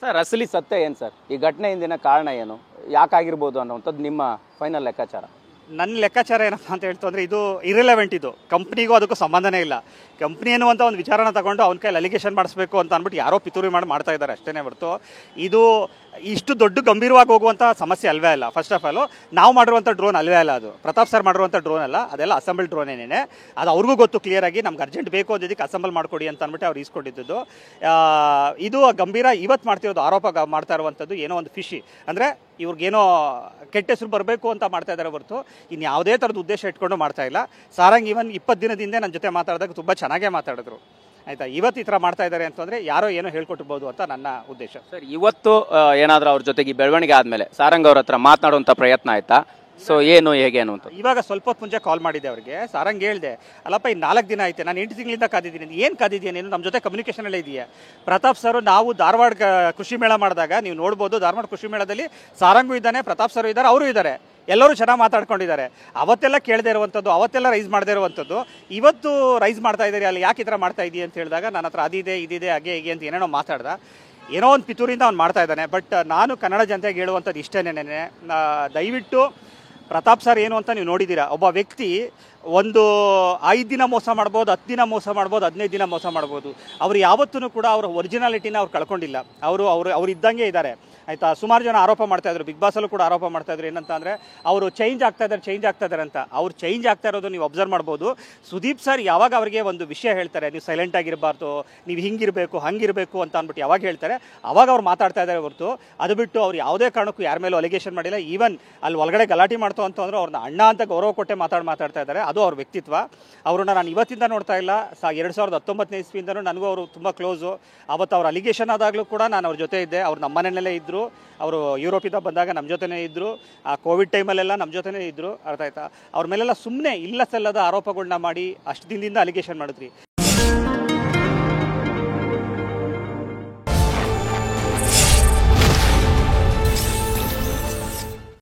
Sir ಅಸಲಿ ಸತ್ಯ ಏನು ಸರ್? ಈ ಘಟನೆ ಹಿಂದಿನ ಕಾರಣ ಏನು, ಯಾಕಾಗಿರ್ಬೋದು ಅನ್ನೋವಂಥದ್ದು ನಿಮ್ಮ ಫೈನಲ್ ಲೆಕ್ಕಾಚಾರ? ನನ್ನ ಲೆಕ್ಕಾಚಾರ ಏನಪ್ಪ ಅಂತ ಹೇಳ್ತು ಅಂದರೆ, ಇದು ಇರ್ರೆಲೆವೆಂಟ್. ಇದು ಕಂಪ್ನಿಗೂ ಅದಕ್ಕೂ ಸಂಬಂಧನೇ ಇಲ್ಲ. ಕಂಪ್ನಿ ಅನ್ನುವಂಥ ಒಂದು ವಿಚಾರನ ತಗೊಂಡು ಅವ್ನ ಕೈಲಿ ಅಲಿಗೇಷನ್ ಮಾಡಿಸ್ಬೇಕು ಅಂತ ಅಂದ್ಬಿಟ್ಟು ಯಾರೋ ಪಿತೂರಿ ಮಾಡ್ತಾ ಇದ್ದಾರೆ ಅಷ್ಟೇ ಹೊರತು ಇದು ಇಷ್ಟು ದೊಡ್ಡ ಗಂಭೀರವಾಗಿ ಹೋಗುವಂಥ ಸಮಸ್ಯೆ ಅಲ್ವೇ ಅಲ್ಲ. ಫಸ್ಟ್ ಆಫ್ ಆಲು ನಾವು ಮಾಡಿರುವಂಥ ಡ್ರೋನ್ ಅಲ್ವೇ ಅಲ್ಲ, ಅದು ಪ್ರತಾಪ್ ಸರ್ ಮಾಡಿರುವಂಥ ಡ್ರೋನ್ ಅಲ್ಲ, ಅದೆಲ್ಲ ಅಸೆಂಬಲ್ ಡ್ರೋನ್ ಏನೇನೆ. ಅದು ಅವ್ರಿಗೂ ಗೊತ್ತು ಕ್ಲಿಯರಾಗಿ, ನಮ್ಗೆ ಅರ್ಜೆಂಟ್ ಬೇಕು ಅಂದಿದ್ದಕ್ಕೆ ಅಸೆಂಬಲ್ ಮಾಡಿಕೊಡಿ ಅಂತ ಅಂದ್ಬಿಟ್ಟು ಅವ್ರು ಈಸ್ಕೊಟ್ಟಿದ್ದು. ಇದು ಗಂಭೀರ ಇವತ್ತು ಮಾಡ್ತಿರೋದು ಆರೋಪ ಮಾಡ್ತಾ ಇರುವಂಥದ್ದು ಏನೋ ಒಂದು ಫಿಶಿ, ಅಂದರೆ ಇವ್ರಿಗೇನೋ ಕೆಟ್ಟ ಹೆಸರು ಬರಬೇಕು ಅಂತ ಮಾಡ್ತಾ ಇದ್ದಾರೆ ಹೊರತು ಇನ್ನು ಯಾವುದೇ ಥರದ ಉದ್ದೇಶ ಇಟ್ಕೊಂಡು ಮಾಡ್ತಾ ಇಲ್ಲ. ಸಾರಂಗ್ ಇವನ್ 20 ದಿನದಿಂದ ನನ್ನ ಜೊತೆ ಮಾತಾಡಿದಾಗ ತುಂಬ ಚೆನ್ನಾಗೇ ಮಾತಾಡಿದ್ರು. ಆಯಿತಾ, ಇವತ್ತು ಈ ಥರ ಮಾಡ್ತಾ ಇದ್ದಾರೆ ಅಂತಂದರೆ ಯಾರೋ ಏನೋ ಹೇಳ್ಕೊಟ್ಟಿರ್ಬೋದು ಅಂತ ನನ್ನ ಉದ್ದೇಶ. ಸರ್ ಇವತ್ತು ಏನಾದರೂ ಅವ್ರ ಜೊತೆಗೆ ಬೆಳವಣಿಗೆ ಆದಮೇಲೆ ಸಾರಂಗ್ ಅವ್ರ ಹತ್ರ ಮಾತನಾಡುವಂಥ ಪ್ರಯತ್ನ ಆಯ್ತಾ? ಸೊ ಏನು ಹೇಗೆ ಏನು ಅಂತ ಇವಾಗ ಸ್ವಲ್ಪ ಹೊತ್ತು ಮುಂಚೆ ಕಾಲ್ ಮಾಡಿದ್ದೆ ಅವ್ರಿಗೆ. ಸಾರಂಗ್ ಹೇಳಿದೆ, ಅಲ್ಲಪ್ಪ ಈ 4 ದಿನ ಆಯ್ತು, ನಾನು 8 ತಿಂಗಳಿಂದ ಕಾದಿದ್ದೀನಿ, ಏನು ಕಾದಿದ್ದೀನಿ ನೀನು, ನಮ್ಮ ಜೊತೆ ಕಮ್ಯುನಿಕೇಷನ್ ಎಲ್ಲ ಇದೆಯಾ? ಪ್ರತಾಪ್ ಸರ್ ನಾವು ಧಾರವಾಡ ಕೃಷಿ ಮೇಳ ಮಾಡಿದಾಗ ನೀವು ನೋಡ್ಬೋದು, ಧಾರವಾಡ ಕೃಷಿ ಮೇಳದಲ್ಲಿ ಸಾರಂಗೂ ಇದ್ದಾನೆ, ಪ್ರತಾಪ್ ಸರ್ ಇದ್ದಾರೆ, ಅವರು ಇದ್ದಾರೆ, ಎಲ್ಲರೂ ಚೆನ್ನಾಗಿ ಮಾತಾಡ್ಕೊಂಡಿದ್ದಾರೆ. ಅವತ್ತೆಲ್ಲ ಕೇಳದೇ ಇರುವಂಥದ್ದು, ಅವತ್ತೆಲ್ಲ ರೈಸ್ ಮಾಡದೇ ಇರುವಂಥದ್ದು ಇವತ್ತು ರೈಸ್ ಮಾಡ್ತಾ ಇದ್ದಾರೆ. ಅಲ್ಲಿ ಯಾಕೆ ಈ ಥರ ಮಾಡ್ತಾ ಇದೀಯ ಅಂತ ಹೇಳಿದಾಗ ನನ್ನ ಹತ್ರ ಅದಿದೆ ಇದಿದೆ ಹಾಗೆ ಹೀಗೆ ಅಂತ ಏನೇನೋ ಮಾತಾಡ್ದ. ಏನೋ ಒಂದು ಪಿತೂರಿಂದ ಅವ್ನು ಮಾಡ್ತಾ ಇದ್ದಾನೆ. ಬಟ್ ನಾನು ಕನ್ನಡ ಜನತೆಗೆ ಹೇಳುವಂಥದ್ದು ಇಷ್ಟೇನೇನೆ, ದಯವಿಟ್ಟು ಪ್ರತಾಪ್ ಸರ್ ಏನು ಅಂತ ನೀವು ನೋಡಿದ್ದೀರಾ. ಒಬ್ಬ ವ್ಯಕ್ತಿ ಒಂದು 5 ದಿನ ಮೋಸ ಮಾಡ್ಬೋದು, 10 ದಿನ ಮೋಸ ಮಾಡ್ಬೋದು, 15 ದಿನ ಮೋಸ ಮಾಡ್ಬೋದು. ಅವ್ರು ಯಾವತ್ತೂ ಕೂಡ ಅವ್ರ ಒರಿಜಿನಾಲಿಟಿನ ಅವ್ರು ಕಳ್ಕೊಂಡಿಲ್ಲ. ಅವರು ಇದ್ದಂಗೆ ಇದ್ದಾರೆ. ಆಯಿತಾ, ಸುಮಾರು ಜನ ಆರೋಪ ಮಾಡ್ತಾಯಿದ್ರು, ಬಿಗ್ ಬಾಸಲ್ಲೂ ಕೂಡ ಆರೋಪ ಮಾಡ್ತಾಯಿದ್ರು ಏನಂತ ಅಂದರೆ ಅವರು ಚೇಂಜ್ ಆಗ್ತಾ ಇದ್ದಾರೆ ಅಂತ. ಅವ್ರು ಚೇಂಜ್ ಆಗ್ತಾ ಇರೋದು ನೀವು ಅಬ್ಸರ್ವ್ ಮಾಡ್ಬೋದು. ಸುದೀಪ್ ಸರ್ ಯಾವಾಗ ಅವರಿಗೆ ಒಂದು ವಿಷಯ ಹೇಳ್ತಾರೆ, ನೀವು ಸೈಲೆಂಟ್ ಆಗಿರಬಾರ್ದು, ನೀವು ಹಿಂಗಿರಬೇಕು ಹಂಗಿರಬೇಕು ಅಂತ ಅಂದ್ಬಿಟ್ಟು ಯಾವಾಗ ಹೇಳ್ತಾರೆ ಅವಾಗ ಅವ್ರು ಮಾತಾಡ್ತಾ ಇದ್ದಾರೆ ಹೊರತು ಅದು ಬಿಟ್ಟು ಅವ್ರು ಯಾವುದೇ ಕಾರಣಕ್ಕೂ ಯಾರ ಮೇಲೂ ಅಲಿಗೇಷನ್ ಮಾಡಿಲ್ಲ. ಈವನ್ ಅಲ್ಲಿ ಒಳಗಡೆ ಗಲಾಟೆ ಮಾಡ್ತು ಅಂತಂದ್ರೆ ಅವ್ರನ್ನ ಅಣ್ಣ ಅಂತ ಗೌರವ ಕೊಟ್ಟೆ ಮಾತಾಡ್ತಾ ಇದ್ದಾರೆ. ಅದು ಅವ್ರ ವ್ಯಕ್ತಿತ್ವ. ಅವ್ರನ್ನ ನಾನು ಇವತ್ತಿಂದ ನೋಡ್ತಾ ಇಲ್ಲ, 2019ನೇ ಇಸ್ವಿಯಿಂದನೂ ನನಗೂ ಅವರು ತುಂಬ ಕ್ಲೋಸು. ಅವತ್ತು ಅವ್ರ ಅಲಿಗೇಷನ್ ಆದಾಗಲೂ ಕೂಡ ನಾನು ಅವ್ರ ಜೊತೆ ಇದ್ದೆ. ಅವ್ರು ನಮ್ಮ ಮನೆಯಲ್ಲೇ ಇದ್ದರು, ಅವರು ಯುರೋಪಿಂದ ಬಂದಾಗ ನಮ್ಮ ಜೊತೆನೇ ಇದ್ದರು, ಆ ಕೋವಿಡ್ ಟೈಮಲ್ಲೆಲ್ಲ ನಮ್ಮ ಜೊತೆನೇ ಇದ್ದರು. ಅರ್ಥ ಆಯ್ತಾ? ಅವ್ರ ಮೇಲೆಲ್ಲ ಸುಮ್ಮನೆ ಇಲ್ಲ ಸಲ್ಲದ ಆರೋಪಗಳನ್ನ ಮಾಡಿ ಅಷ್ಟು ದಿನದಿಂದ ಅಲಿಗೇಷನ್ ಮಾಡಿದ್ರಿ.